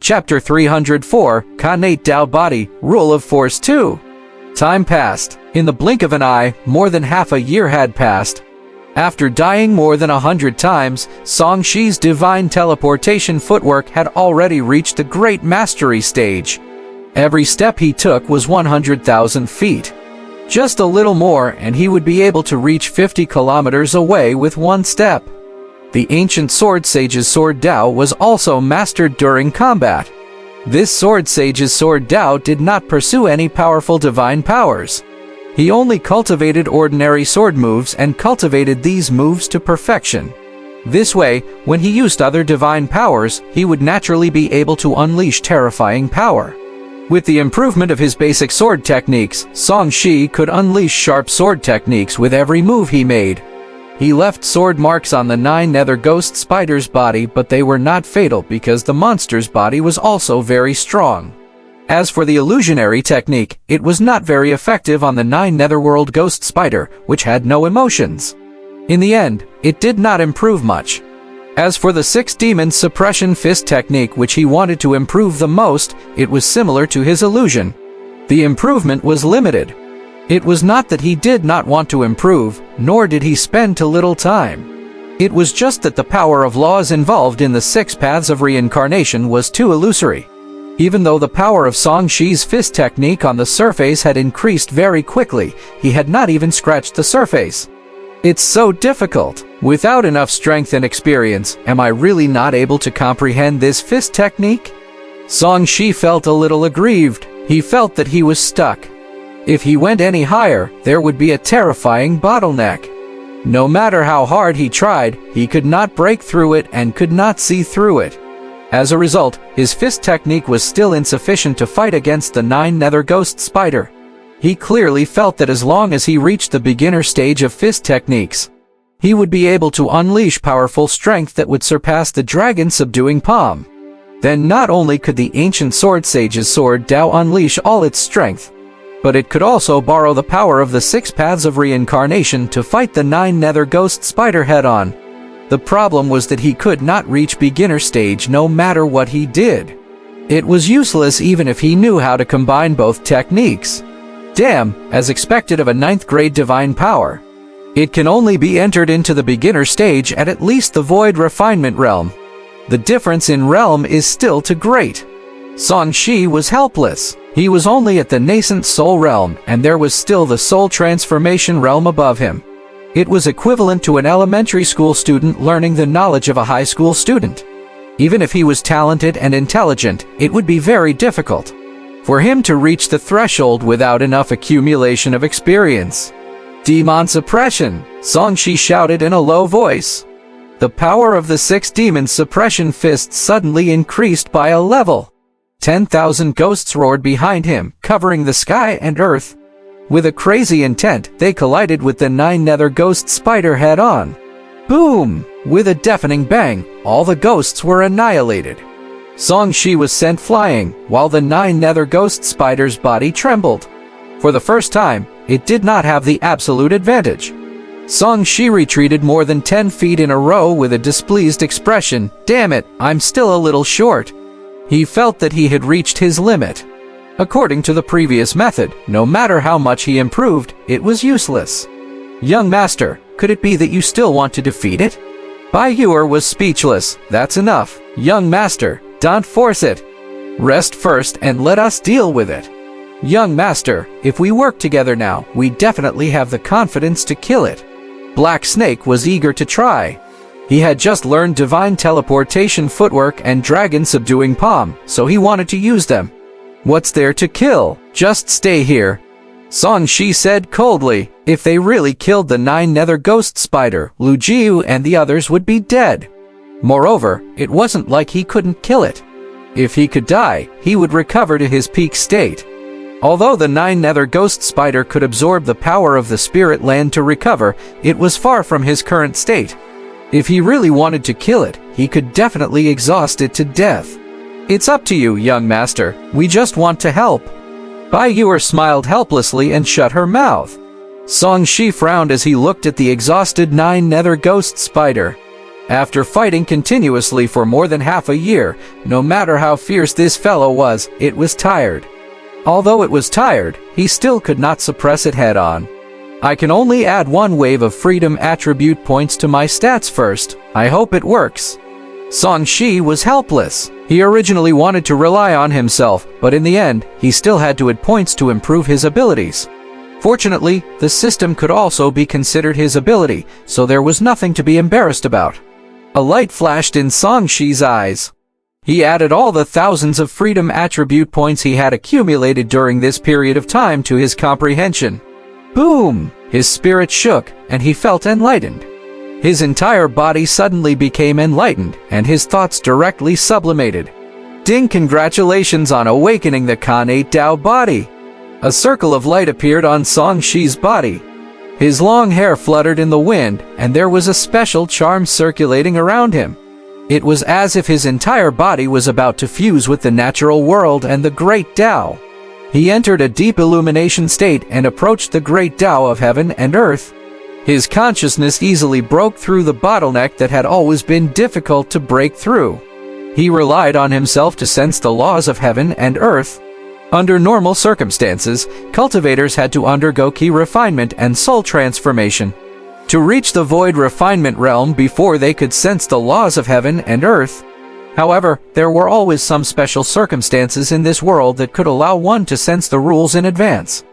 Chapter 304, Connate Dao Body, Rule of Force 2. Time passed. In the blink of an eye, more than half a year had passed. After dying more than 100 times, Song Shi's divine teleportation footwork had already reached the great mastery stage. Every step he took was 100,000 feet. Just a little more and he would be able to reach 50 kilometers away with one step. The ancient sword sage's sword Dao was also mastered during combat. This sword sage's sword Dao did not pursue any powerful divine powers. He only cultivated ordinary sword moves and cultivated these moves to perfection. This way, when he used other divine powers, he would naturally be able to unleash terrifying power. With the improvement of his basic sword techniques, Song Shi could unleash sharp sword techniques with every move he made. He left sword marks on the 9 nether ghost spider's body, but they were not fatal because the monster's body was also very strong. As for the illusionary technique, it was not very effective on the 9 netherworld ghost spider, which had no emotions. In the end, it did not improve much. As for the 6 demon suppression fist technique, which he wanted to improve the most, it was similar to his illusion. The improvement was limited. It was not that he did not want to improve, nor did he spend too little time. It was just that the power of laws involved in the 6 paths of reincarnation was too illusory. Even though the power of Song Shi's fist technique on the surface had increased very quickly, he had not even scratched the surface. It's so difficult. Without enough strength and experience, am I really not able to comprehend this fist technique? Song Shi felt a little aggrieved. He felt that he was stuck. If he went any higher, there would be a terrifying bottleneck. No matter how hard he tried, he could not break through it and could not see through it. As a result, his fist technique was still insufficient to fight against the 9 nether ghost spider. He clearly felt that as long as he reached the beginner stage of fist techniques, he would be able to unleash powerful strength that would surpass the dragon subduing palm. Then not only could the ancient sword sage's sword Dao unleash all its strength, but it could also borrow the power of the 6 paths of reincarnation to fight the 9 nether ghost spider head-on. The problem was that he could not reach beginner stage no matter what he did. It was useless even if he knew how to combine both techniques. Damn, as expected of a 9th grade divine power. It can only be entered into the beginner stage at least the void refinement realm. The difference in realm is still too great. Song Shi was helpless. He was only at the nascent soul realm, and there was still the soul transformation realm above him. It was equivalent to an elementary school student learning the knowledge of a high school student. Even if he was talented and intelligent, it would be very difficult for him to reach the threshold without enough accumulation of experience. Demon suppression, Song Shi shouted in a low voice. The power of the 6 demon suppression fists suddenly increased by a level. 10,000 ghosts roared behind him, covering the sky and earth. With a crazy intent, they collided with the 9 nether ghost spider head-on. Boom! With a deafening bang, all the ghosts were annihilated. Song Shi was sent flying, while the 9 nether ghost spider's body trembled. For the first time, it did not have the absolute advantage. Song Shi retreated more than 10 feet in a row with a displeased expression. Damn it, I'm still a little short. He felt that he had reached his limit. According to the previous method, no matter how much he improved, it was useless. Young master, could it be that you still want to defeat it? Bai Yuer was speechless. That's enough. Young master, don't force it. Rest first and let us deal with it. Young master, if we work together now, we definitely have the confidence to kill it. Black Snake was eager to try. He had just learned divine teleportation footwork and dragon subduing palm, so he wanted to use them. What's there to kill? Just stay here. Song Shi said coldly. If they really killed the 9 nether ghost spider, Lu Jiu and the others would be dead. Moreover, it wasn't like he couldn't kill it. If he could die, he would recover to his peak state. Although the 9 nether ghost spider could absorb the power of the spirit land to recover, it was far from his current state. If he really wanted to kill it, he could definitely exhaust it to death. It's up to you, young master. We just want to help. Bai Yuer smiled helplessly and shut her mouth. Song Shi frowned as he looked at the exhausted 9 nether ghost spider. After fighting continuously for more than half a year, no matter how fierce this fellow was, it was tired. Although it was tired, he still could not suppress it head-on. I can only add one wave of freedom attribute points to my stats first. I hope it works. Song Shi was helpless. He originally wanted to rely on himself, but in the end, he still had to add points to improve his abilities. Fortunately, the system could also be considered his ability, so there was nothing to be embarrassed about. A light flashed in Song Shi's eyes. He added all the thousands of freedom attribute points he had accumulated during this period of time to his comprehension. Boom! His spirit shook, and he felt enlightened. His entire body suddenly became enlightened, and his thoughts directly sublimated. Ding! Congratulations on awakening the Connate Dao body! A circle of light appeared on Song Shi's body. His long hair fluttered in the wind, and there was a special charm circulating around him. It was as if his entire body was about to fuse with the natural world and the great Tao. He entered a deep illumination state and approached the great Tao of heaven and earth. His consciousness easily broke through the bottleneck that had always been difficult to break through. He relied on himself to sense the laws of heaven and earth. Under normal circumstances, cultivators had to undergo key refinement and soul transformation to reach the void refinement realm before they could sense the laws of heaven and earth. However, there were always some special circumstances in this world that could allow one to sense the rules in advance.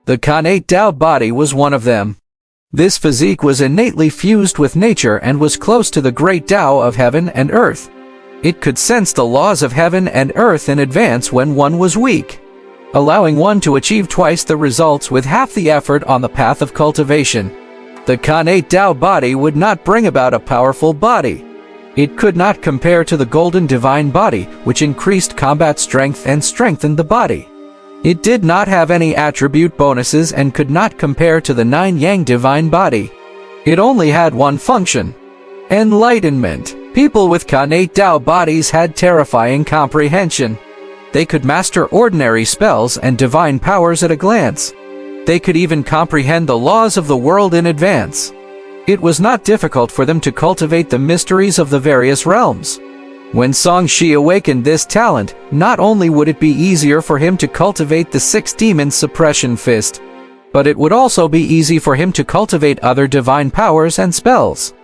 The Connate Dao body was one of them. This physique was innately fused with nature and was close to the great Tao of heaven and earth. It could sense the laws of heaven and earth in advance when one was weak, allowing one to achieve twice the results with half the effort on the path of cultivation. The Connate Dao body would not bring about a powerful body. It could not compare to the golden divine body, which increased combat strength and strengthened the body. It did not have any attribute bonuses and could not compare to the 9 Yang divine body. It only had one function: enlightenment. People with Connate Dao bodies had terrifying comprehension. They could master ordinary spells and divine powers at a glance. They could even comprehend the laws of the world in advance. It was not difficult for them to cultivate the mysteries of the various realms. When Song Shi awakened this talent, not only would it be easier for him to cultivate the 6 demon suppression fist, but it would also be easy for him to cultivate other divine powers and spells.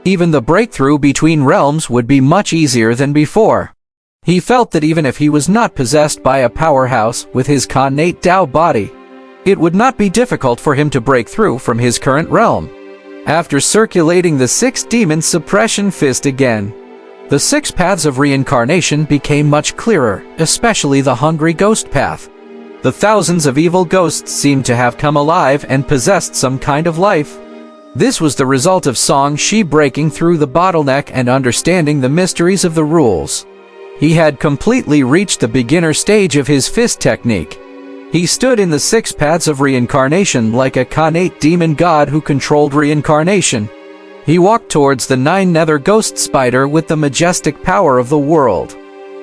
Even the breakthrough between realms would be much easier than before. He felt that even if he was not possessed by a powerhouse with his Connate Dao body, it would not be difficult for him to break through from his current realm. After circulating the 6 demon suppression fist again, the 6 paths of reincarnation became much clearer, especially the hungry ghost path. The thousands of evil ghosts seemed to have come alive and possessed some kind of life. This was the result of Song Shi breaking through the bottleneck and understanding the mysteries of the rules. He had completely reached the beginner stage of his fist technique. He stood in the 6 paths of reincarnation like a Connate demon god who controlled reincarnation. He walked towards the 9 nether ghost spider with the majestic power of the world.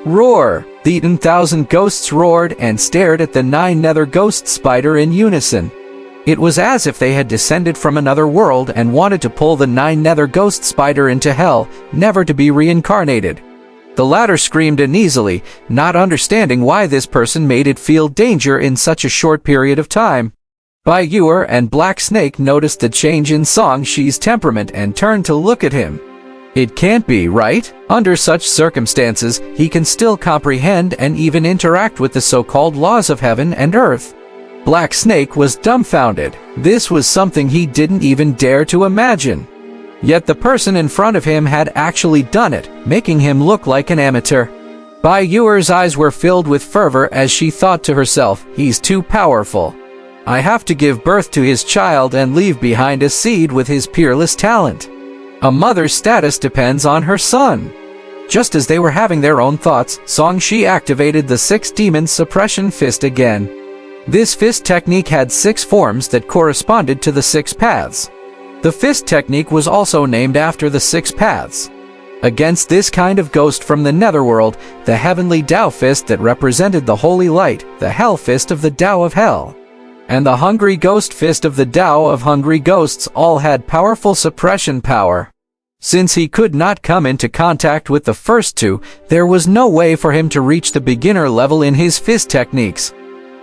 Roar! The 10,000 ghosts roared and stared at the 9 nether ghost spider in unison. It was as if they had descended from another world and wanted to pull the 9 nether ghost spider into hell, never to be reincarnated. The latter screamed uneasily, not understanding why this person made it feel danger in such a short period of time. Bai Yuer and Black Snake noticed the change in Song Shi's temperament and turned to look at him. It can't be, right? Under such circumstances, he can still comprehend and even interact with the so-called laws of heaven and earth. Black Snake was dumbfounded. This was something he didn't even dare to imagine. Yet the person in front of him had actually done it, making him look like an amateur. Bai Yuer's eyes were filled with fervor as she thought to herself, he's too powerful. I have to give birth to his child and leave behind a seed with his peerless talent. A mother's status depends on her son. Just as they were having their own thoughts, Song Shi activated the 6 demon suppression fist again. This fist technique had 6 forms that corresponded to the 6 paths. The fist technique was also named after the 6 paths. Against this kind of ghost from the netherworld, the heavenly Tao fist that represented the holy light, the hell fist of the Tao of hell, and the hungry ghost fist of the Tao of hungry ghosts all had powerful suppression power. Since he could not come into contact with the first two, there was no way for him to reach the beginner level in his fist techniques.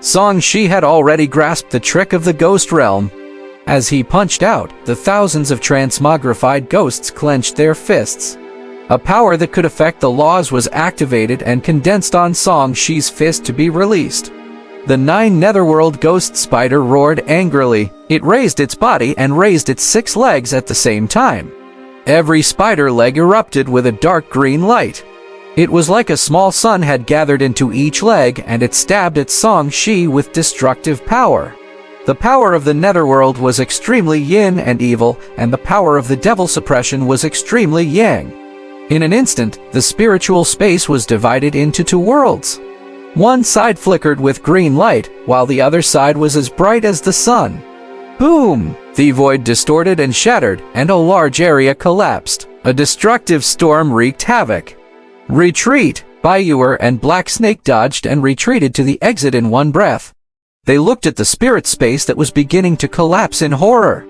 Song Shi had already grasped the trick of the ghost realm. As he punched out, the thousands of transmogrified ghosts clenched their fists. A power that could affect the laws was activated and condensed on Song Shi's fist to be released. The 9 netherworld ghost spider roared angrily. It raised its body and raised its 6 legs at the same time. Every spider leg erupted with a dark green light. It was like a small sun had gathered into each leg, and it stabbed at Song Shi with destructive power. The power of the netherworld was extremely yin and evil, and the power of the devil suppression was extremely yang. In an instant, the spiritual space was divided into 2 worlds. One side flickered with green light, while the other side was as bright as the sun. Boom! The void distorted and shattered, and a large area collapsed. A destructive storm wreaked havoc. Retreat! Bayuer and Black Snake dodged and retreated to the exit in one breath. They looked at the spirit space that was beginning to collapse in horror.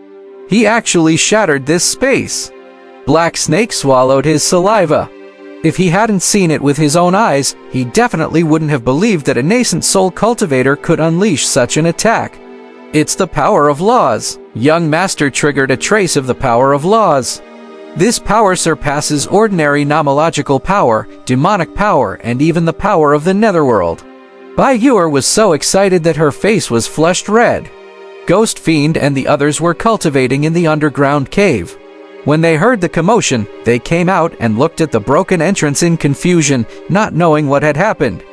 He actually shattered this space. Black Snake swallowed his saliva. If he hadn't seen it with his own eyes, he definitely wouldn't have believed that a nascent soul cultivator could unleash such an attack. It's the power of laws. Young Master triggered a trace of the power of laws. This power surpasses ordinary nomological power, demonic power, and even the power of the netherworld. Bayuer was so excited that her face was flushed red. Ghost Fiend and the others were cultivating in the underground cave. When they heard the commotion, they came out and looked at the broken entrance in confusion, not knowing what had happened.